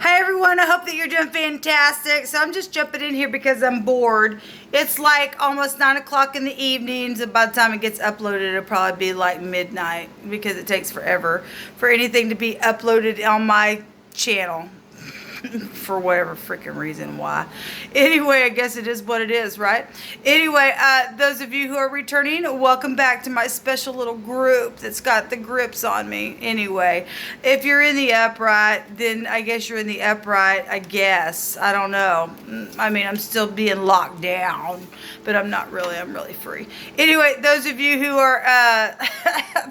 Hi everyone, I hope that you're doing fantastic. So I'm just jumping in here because I'm bored. It's like almost 9 o'clock in the evening, so by the time it gets uploaded, it'll probably be like midnight because it takes forever for anything to be uploaded on my channel. For whatever freaking reason why. Anyway, I guess it is what it is, right? Anyway, those of you who are returning, welcome back to my special little group that's got the grips on me. Anyway, if you're in the upright, then I guess you're in the upright, I guess. I don't know. I mean, I'm still being locked down, but I'm not really. I'm really free. Anyway, those of you who are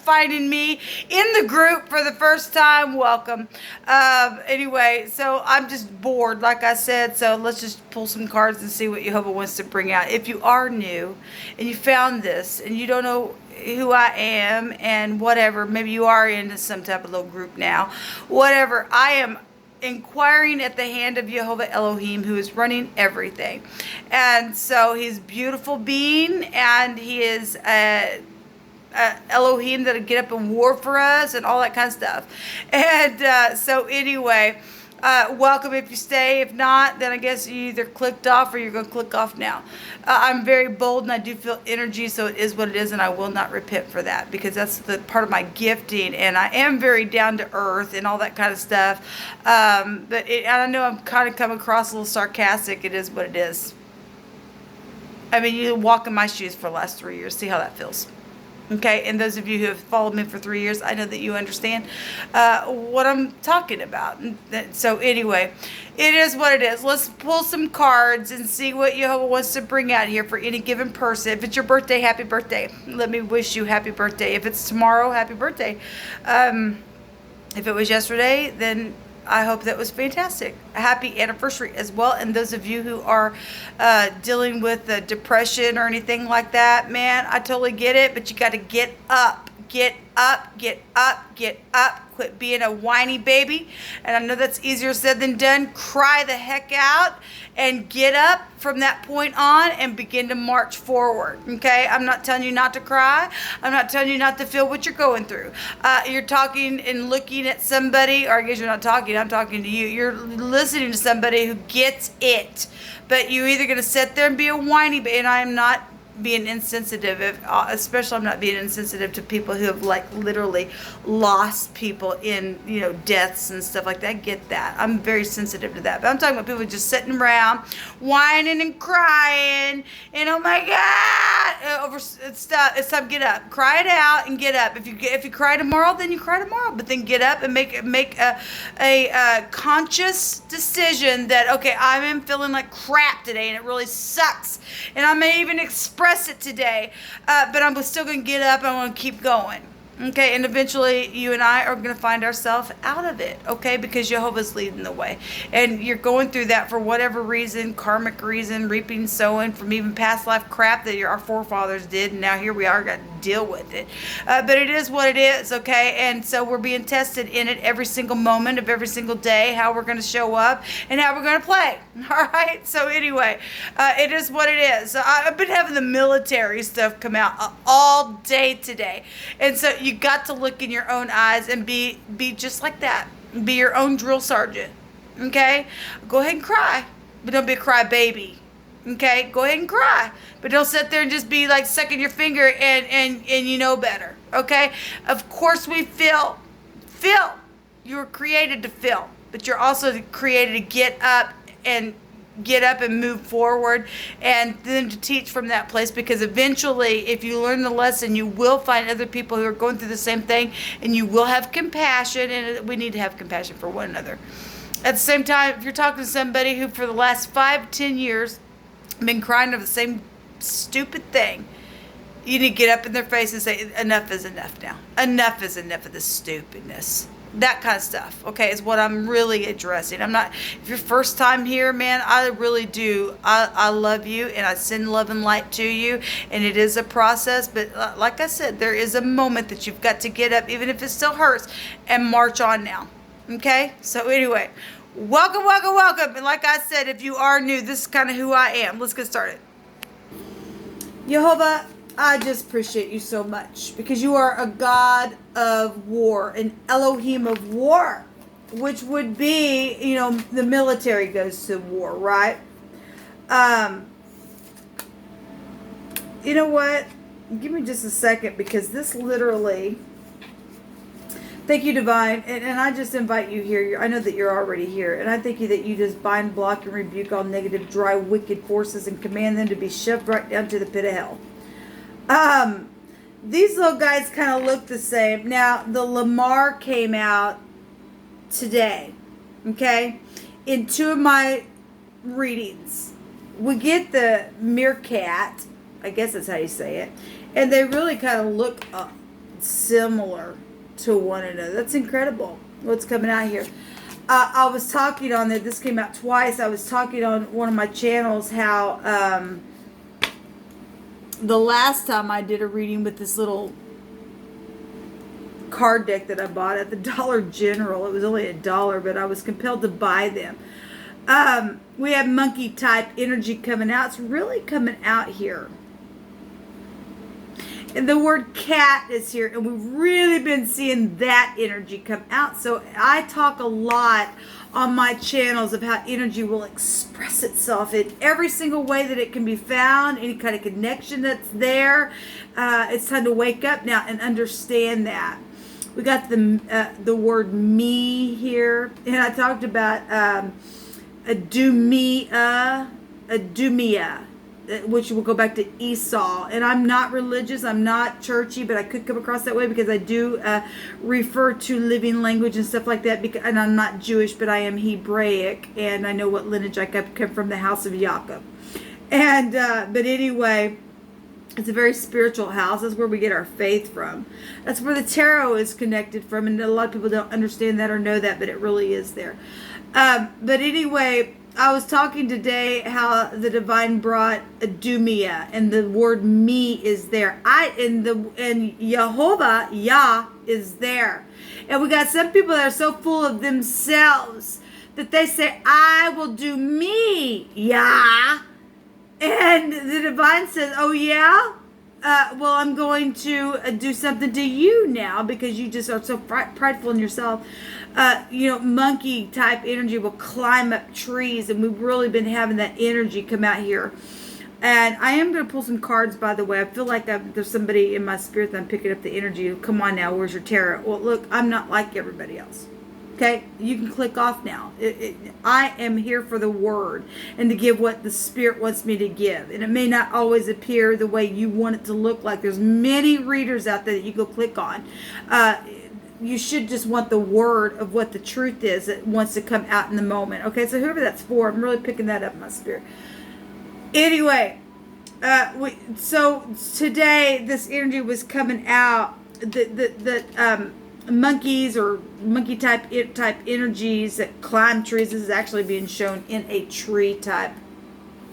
finding me in the group for the first time, welcome. Anyway, so I'm just bored, like I said, so let's just pull some cards and see what Jehovah wants to bring out. If you are new and you found this and you don't know who I am and whatever, maybe you are into some type of little group now, whatever, I am inquiring at the hand of Jehovah Elohim, who is running everything. And so he's a beautiful being, and he is Elohim that'll get up and war for us and all that kind of stuff. And so anyway, welcome if you stay. If not, then I guess you either clicked off or you're going to click off now. I'm very bold and I do feel energy, so it is what it is, and I will not repent for that because that's the part of my gifting, and I am very down to earth and all that kind of stuff. But I know I'm kind of coming across a little sarcastic. It is what it is. I mean, you walk in my shoes for the last 3 years. See how that feels. Okay, and those of you who have followed me for 3 years, I know that you understand what I'm talking about. So anyway, it is what it is. Let's pull some cards and see what Jehovah wants to bring out here for any given person. If it's your birthday, happy birthday. Let me wish you happy birthday. If it's tomorrow, happy birthday. If it was yesterday, then I hope that was fantastic. Happy anniversary as well. And those of you who are dealing with depression or anything like that, man, I totally get it. But you got to get up. Get up, get up, get up. Quit being a whiny baby. And I know that's easier said than done. Cry the heck out and get up from that point on and begin to march forward. Okay? I'm not telling you not to cry. I'm not telling you not to feel what you're going through. You're talking and looking at somebody, or I guess you're not talking, I'm talking to you. You're listening to somebody who gets it. But you're either going to sit there and be a whiny baby, and I am not being insensitive, especially I'm not being insensitive to people who have like literally lost people in, you know, deaths and stuff like that. I get that. I'm very sensitive to that. But I'm talking about people just sitting around whining and crying and oh my God over stuff. It's time to get up. Cry it out and get up. If you cry tomorrow, then you cry tomorrow. But then get up and make a conscious decision that okay, I'm feeling like crap today and it really sucks. And I may even express it today, but I'm still going to get up and I'm going to keep going. Okay, and eventually you and I are going to find ourselves out of it, okay, because Jehovah's leading the way. And you're going through that for whatever reason, karmic reason, reaping, sowing, from even past life crap that our forefathers did, and now here we are, got to deal with it. But it is what it is, okay, and so we're being tested in it every single moment of every single day, how we're going to show up and how we're going to play, all right? So anyway, it is what it is. I've been having the military stuff come out all day today, and so you got to look in your own eyes and be just like that. Be your own drill sergeant. Okay? Go ahead and cry, but don't be a cry baby. Okay? Go ahead and cry, but don't sit there and just be like sucking your finger and you know better. Okay? Of course we feel. You were created to feel, but you're also created to get up and move forward, and then to teach from that place, because eventually if you learn the lesson, you will find other people who are going through the same thing, and you will have compassion, and we need to have compassion for one another. At the same time, if you're talking to somebody who for the last 5-10 years been crying over the same stupid thing, you need to get up in their face and say, enough is enough now. Enough is enough of this stupidness. That kind of stuff, okay, is what I'm really addressing. I'm not, if you're first time here, man, I really do. I love you, and I send love and light to you, and it is a process, but like I said, there is a moment that you've got to get up, even if it still hurts, and march on now, okay? So anyway, welcome, welcome, welcome, and like I said, if you are new, this is kind of who I am. Let's get started. Jehovah, I just appreciate you so much because you are a God of war, an Elohim of war. which would be, the military goes to war, right? You know what? Give me just a second, because this literally... Thank you, Divine. And I just invite you here. I know that you're already here. And I thank you that you just bind, block, and rebuke all negative, dry, wicked forces and command them to be shoved right down to the pit of hell. These little guys kind of look the same. Now, the Lamar came out today. Okay? In two of my readings. We get the MEERKAT. I guess that's how you say it. And they really kind of look similar to one another. That's incredible what's coming out here. I was talking on that. This came out twice. I was talking on one of my channels how the last time I did a reading with this little card deck that I bought at the Dollar General. It was only $1, but I was compelled to buy them. We have monkey type energy coming out. It's really coming out here. And the word cat is here, and we've really been seeing that energy come out. So I talk a lot on my channels of how energy will express itself in every single way that it can be found, any kind of connection that's there. It's time to wake up now and understand that. We got the word me here, and I talked about a dumia, which will go back to Esau. And I'm not religious, I'm not churchy, but I could come across that way because I do refer to living language and stuff like that. And I'm not Jewish, but I am Hebraic, and I know what lineage I come from, the house of Jacob. And but anyway, it's a very spiritual house. That's where we get our faith from. That's where the tarot is connected from, and a lot of people don't understand that or know that, but it really is there. But anyway, I was talking today how the divine brought a dumia, and the word me is there. And Jehovah, Yah, is there. And we got some people that are so full of themselves that they say, I will do me, Yah. And the divine says, oh yeah? Well, I'm going to do something to you now because you just are so prideful in yourself. Monkey type energy will climb up trees, and we've really been having that energy come out here. And I am going to pull some cards, by the way. I feel like there's somebody in my spirit that I'm picking up the energy. Come on now, where's your tarot? Well, look, I'm not like everybody else. Okay, you can click off now. I am here for the word and to give what the Spirit wants me to give. And it may not always appear the way you want it to look like. There's many readers out there that you go click on. You should just want the word of what the truth is that wants to come out in the moment. Okay, so whoever that's for, I'm really picking that up in my spirit. Anyway, so today this energy was coming out. Monkeys or monkey type energies that climb trees. This is actually being shown in a tree type.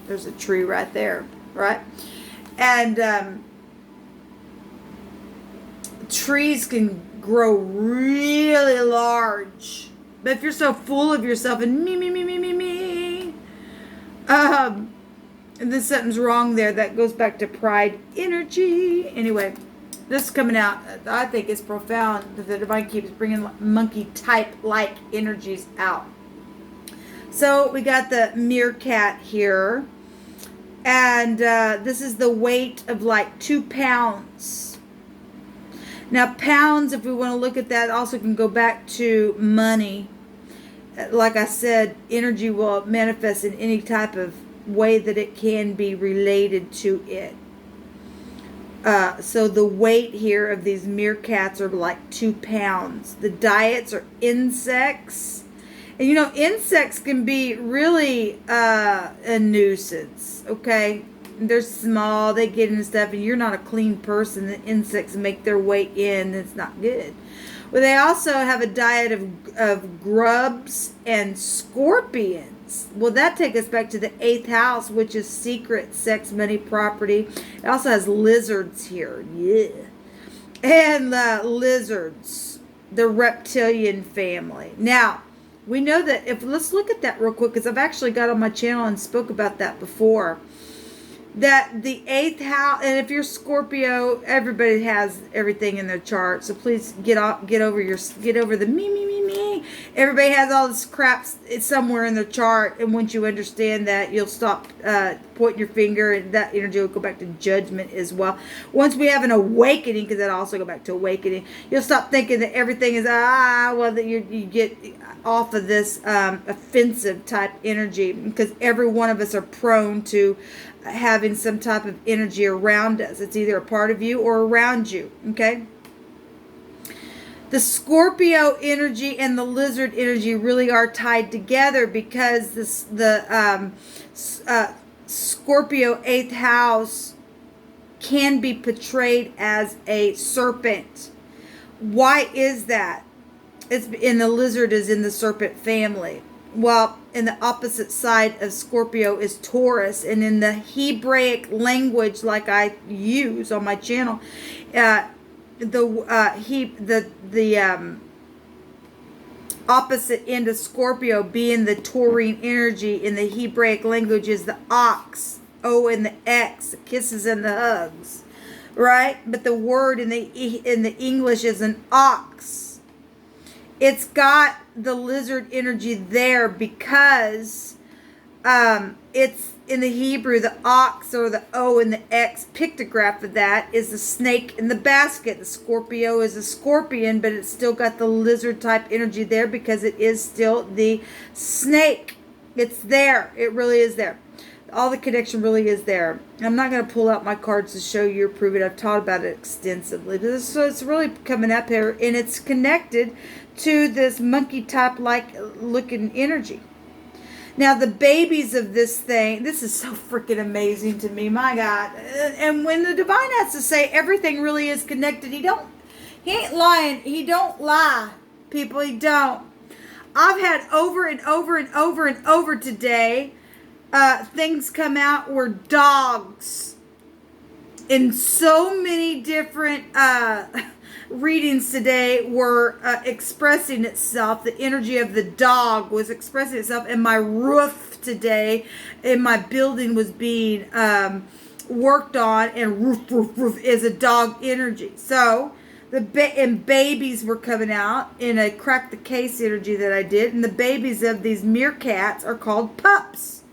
There's a tree right there, right? And trees can grow really large, but if you're so full of yourself and me, and then something's wrong there. That goes back to pride energy. Anyway, this is coming out, I think it's profound that the divine keeps bringing monkey type like energies out. So we got the MEERKAT here, and this is the weight of like 2 pounds. Now pounds, if we want to look at that, also can go back to money. Like I said, energy will manifest in any type of way that it can be related to it. So the weight here of these MEERKATs are like 2 pounds. The diets are insects. And insects can be really a nuisance, okay? They're small, they get into stuff, and you're not a clean person. The insects make their way in, it's not good. Well, they also have a diet of grubs and scorpions. Well, that takes us back to the 8th house, which is secret, sex, money, property. It also has lizards here. Yeah. And lizards, the reptilian family. Now, we know that let's look at that real quick, because I've actually got on my channel and spoke about that before. That the 8th house, and if you're Scorpio, everybody has everything in their chart. So please get over the me, Everybody has all this crap somewhere in their chart, and once you understand that, you'll stop pointing your finger, and that energy will go back to judgment as well. Once we have an awakening, because that also go back to awakening, you'll stop thinking that everything is well, that you get off of this offensive type energy, because every one of us are prone to having some type of energy around us. It's either a part of you or around you. Okay. The Scorpio energy and the lizard energy really are tied together, because the Scorpio 8th house can be portrayed as a serpent. Why is that? It's in the lizard is in the serpent family. Well, in the opposite side of Scorpio is Taurus, and in the Hebraic language, like I use on my channel, the opposite end of Scorpio being the Taurine energy in the Hebraic language is the ox, O and the X, the kisses and the hugs, right? But the word in the English is an ox. It's got the lizard energy there because it's in the Hebrew, the ox or the O and the X pictograph of that is the snake in the basket. The Scorpio is a scorpion, but it's still got the lizard type energy there because it is still the snake. It's there. It really is there. All the connection really is there. I'm not going to pull out my cards to show you or prove it. I've taught about it extensively. So it's really coming up here, and it's connected to this monkey type like looking energy. Now, the babies of this thing, this is so freaking amazing to me, my God. And when the divine has to say everything really is connected, he ain't lying. He don't lie, people. He don't. I've had over and over and over and over today, things come out where dogs in so many different readings today were expressing itself. The energy of the dog was expressing itself, and my roof today in my building was being worked on, and roof is a dog energy. So and babies were coming out in a crack the case energy that I did, and the babies of these meerkats are called pups.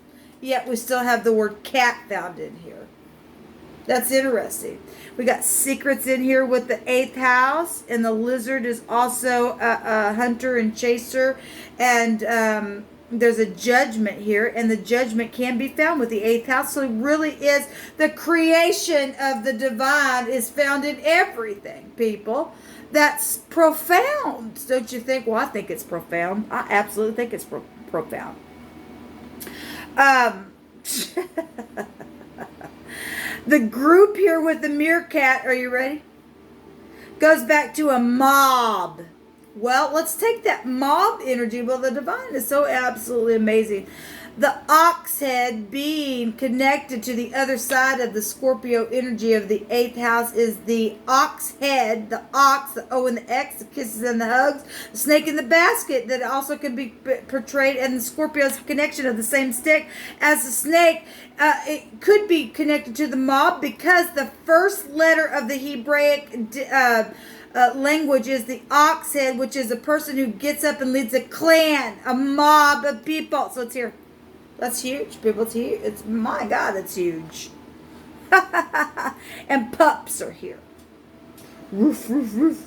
Yet we still have the word cat found in here. That's interesting. We got secrets in here with the 8th house, and the lizard is also a hunter and chaser, and there's a judgment here, and the judgment can be found with the 8th house. So it really is the creation of the divine is found in everything, people. That's profound, don't you think? Well, I think it's profound. I absolutely think it's profound. The group here with the meerkat, are you ready? Goes back to a mob. Well, let's take that mob energy. Well, the divine is so absolutely amazing. The ox head being connected to the other side of the Scorpio energy of the 8th house is the ox head, the ox, the O and the X, the kisses and the hugs, the snake in the basket that also can be portrayed, and the Scorpio's connection of the same stick as the snake. It could be connected to the mob because the first letter of the Hebraic language is the ox head, which is a person who gets up and leads a clan, a mob of people. So it's here. That's huge, people. It's huge. It's, my God, it's huge. And pups are here. Roof, roof, roof.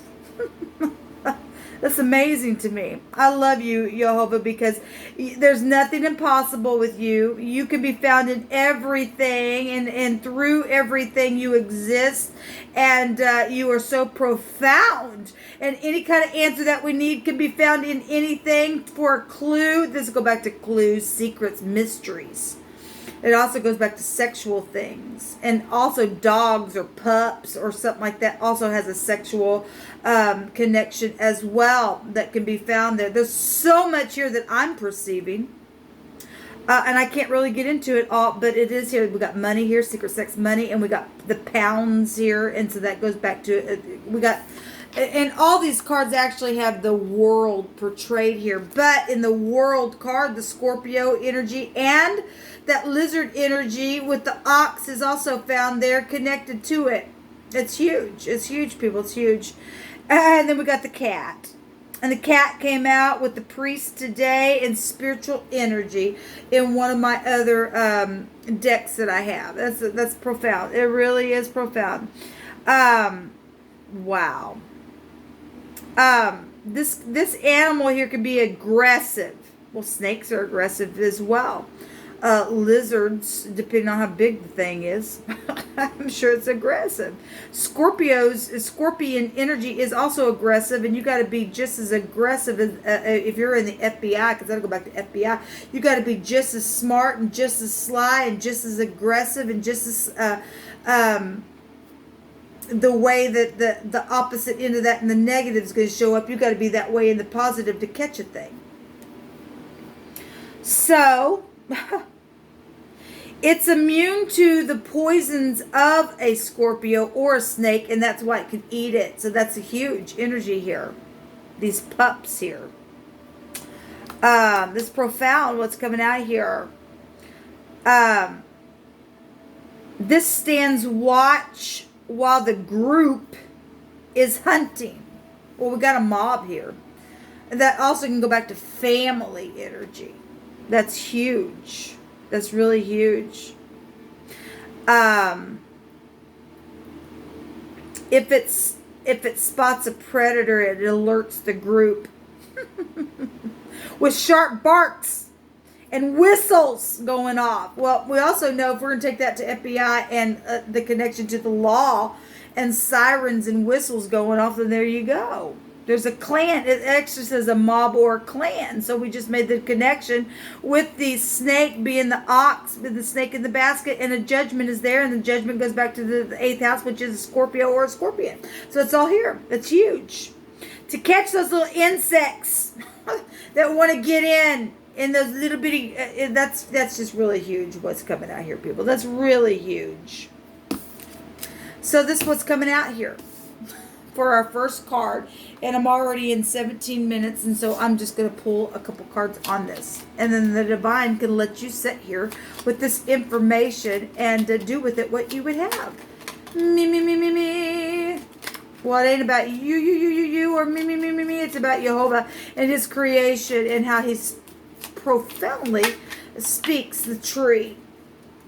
That's amazing to me. I love you, Jehovah, because there's nothing impossible with you. You can be found in everything, and through everything you exist, and you are so profound. And any kind of answer that we need can be found in anything. For a clue, this will go back to clues, secrets, mysteries. It also goes back to sexual things. And also dogs or pups or something like that also has a sexual connection as well that can be found there. There's so much here that I'm perceiving. And I can't really get into it all, but it is here. We got money here, secret sex money, and we got the pounds here. And so that goes back to, we got, and all these cards actually have the world portrayed here. But in the world card, the Scorpio energy and that lizard energy with the ox is also found there, connected to it. It's huge. It's huge, people. It's huge. And then we got the cat. And the cat came out with the priest today and spiritual energy in one of my other decks that I have. That's profound. It really is profound. Wow. This animal here can be aggressive. Well, snakes are aggressive as well. Lizards, depending on how big the thing is, I'm sure it's aggressive. Scorpion energy is also aggressive, and you got to be just as aggressive as if you're in the FBI, because that'll go back to FBI. You got to be just as smart and just as sly and just as aggressive and just as the way that the opposite end of that and the negative is going to show up. You got to be that way in the positive to catch a thing. So it's immune to the poisons of a Scorpio or a snake, and that's why it can eat it. So that's a huge energy here. These pups here. This profound, what's coming out here. This stands watch while the group is hunting. Well, we got a mob here. And that also can go back to family energy. That's huge. That's really huge. If it spots a predator, it alerts the group with sharp barks and whistles going off. Well, we also know if we're going to take that to FBI and the connection to the law and sirens and whistles going off, then there you go. There's a clan. It actually says a mob or a clan. So we just made the connection with the snake being the ox, the snake in the basket, and a judgment is there, and the judgment goes back to the 8th house, which is a Scorpio or a Scorpion. So it's all here. It's huge. To catch those little insects that want to get in those little bitty, that's just really huge what's coming out here, people. That's really huge. So this is what's coming out here for our first card. And I'm already in 17 minutes, and so I'm just going to pull a couple cards on this. And then the divine can let you sit here with this information and do with it what you would have. Me. Well, it ain't about you, or me. It's about Jehovah and his creation and how he profoundly speaks the tree.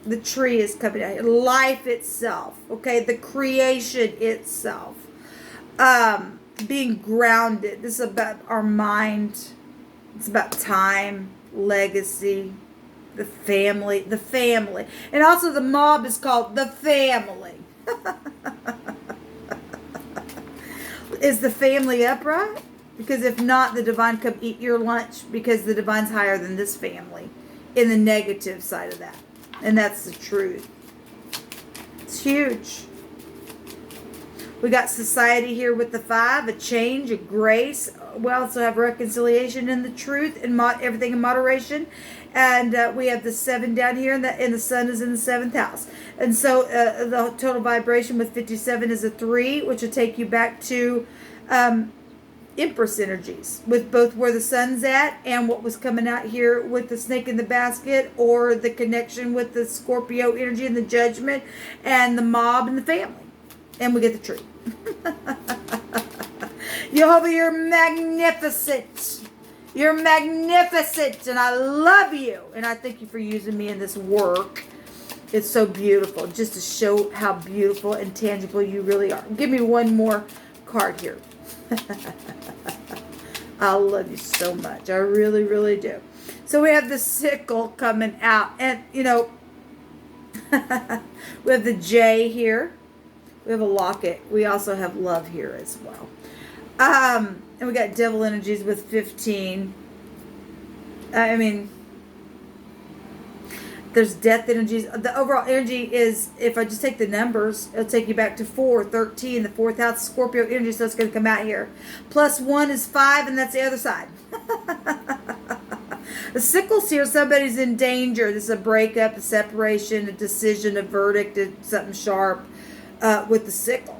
The tree is coming out here. Life itself, okay? The creation itself. Being grounded. This is about our mind. It's about time, legacy, the family. And also the mob is called the family. Is the family upright? Because if not, the divine come eat your lunch, because the divine's higher than this family in the negative side of that. And that's the truth. It's huge. We got society here with the 5, a change, a grace. We also have reconciliation in the truth and everything in moderation. And we have the 7 down here, and the sun is in the 7th house. And so the total vibration with 57 is a 3, which will take you back to Empress energies, with both where the sun's at and what was coming out here with the snake in the basket, or the connection with the Scorpio energy and the judgment and the mob and the family. And we get the tree. Jehovah, you're magnificent. You're magnificent, and I love you. And I thank you for using me in this work. It's so beautiful, just to show how beautiful and tangible you really are. Give me one more card here. I love you so much. I really, really do. So we have the sickle coming out. And, you know, we have the J here. We have a locket. We also have love here as well. And we got devil energies with 15. I mean, there's death energies. The overall energy is, if I just take the numbers, it'll take you back to 4, 13, the 4th house, Scorpio energy, so it's going to come out here. +1 is 5, and that's the other side. The sickle's here, somebody's in danger. This is a breakup, a separation, a decision, a verdict, something sharp. With the sickle.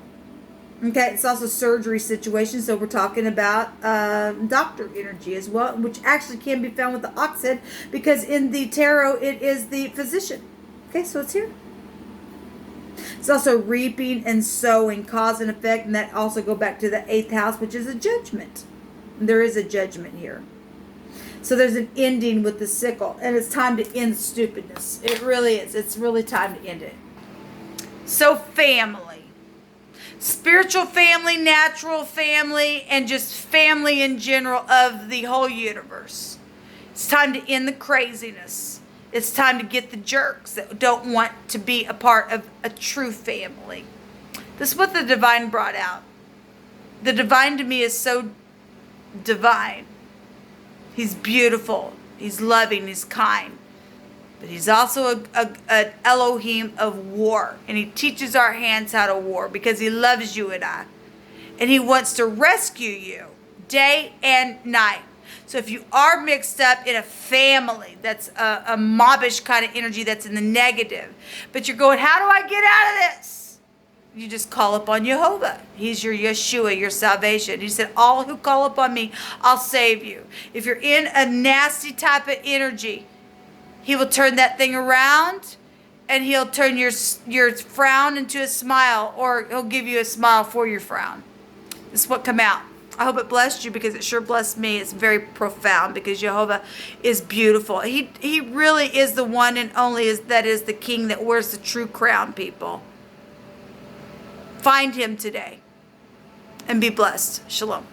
Okay, it's also a surgery situation, so we're talking about doctor energy as well, which actually can be found with the ox head, because in the tarot it is the physician. Okay, so it's here. It's also reaping and sowing, cause and effect, and that also go back to the 8th house, which is a judgment. There is a judgment here. So there's an ending with the sickle, and it's time to end stupidness. It really is. It's really time to end it. So family. Spiritual family, natural family, and just family in general of the whole universe. It's time to end the craziness. It's time to get the jerks that don't want to be a part of a true family. This is what the divine brought out. The divine to me is so divine. He's beautiful. He's loving. He's kind. But he's also an Elohim of war. And he teaches our hands how to war because he loves you and I. And he wants to rescue you day and night. So if you are mixed up in a family that's a mobbish kind of energy that's in the negative, but you're going, how do I get out of this? You just call upon Jehovah. He's your Yeshua, your salvation. He said, all who call upon me, I'll save you. If you're in a nasty type of energy, he will turn that thing around, and he'll turn your frown into a smile, or he'll give you a smile for your frown. This is what come out. I hope it blessed you, because it sure blessed me. It's very profound, because Jehovah is beautiful. He really is the one and only that is the king that wears the true crown, people. Find him today and be blessed. Shalom.